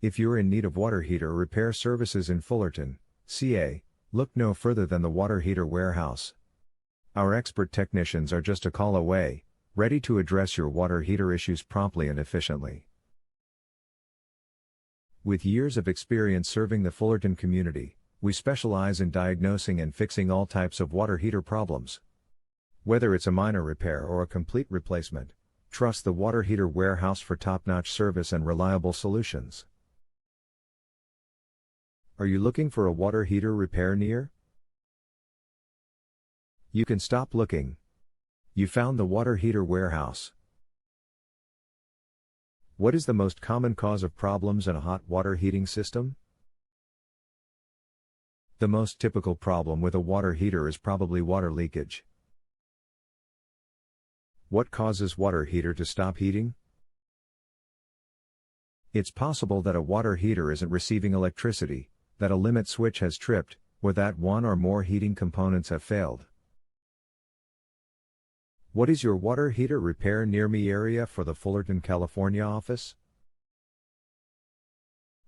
If you're in need of water heater repair services in Fullerton, CA, look no further than the Water Heater Warehouse. Our expert technicians are just a call away, ready to address your water heater issues promptly and efficiently. With years of experience serving the Fullerton community, we specialize in diagnosing and fixing all types of water heater problems. Whether it's a minor repair or a complete replacement, trust the Water Heater Warehouse for top-notch service and reliable solutions. Are you looking for a water heater repair near? You can stop looking. You found the Water Heater Warehouse. What is the most common cause of problems in a hot water heating system? The most typical problem with a water heater is probably water leakage. What causes water heater to stop heating? It's possible that a water heater isn't receiving electricity, that a limit switch has tripped, or that one or more heating components have failed. What is your water heater repair near me area for the Fullerton, California office?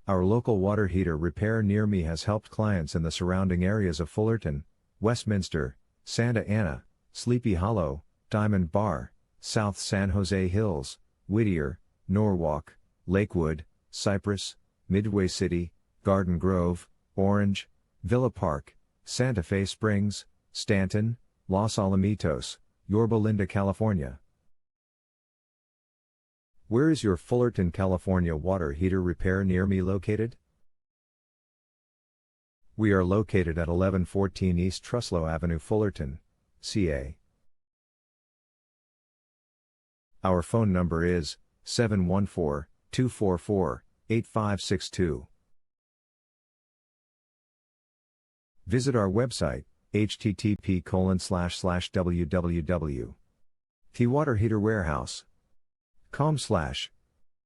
Our local water heater repair near me has helped clients in the surrounding areas of Fullerton, Westminster, Santa Ana, Sleepy Hollow, Diamond Bar, South San Jose Hills, Whittier, Norwalk, Lakewood, Cypress, Midway City, Garden Grove, Orange, Villa Park, Santa Fe Springs, Stanton, Los Alamitos, Yorba Linda, California. Where is your Fullerton, California water heater repair near me located? We are located at 1114 East Truslow Avenue, Fullerton, CA. Our phone number is 714-244-8562. Visit our website, http://www.thewaterheaterwarehouse.com/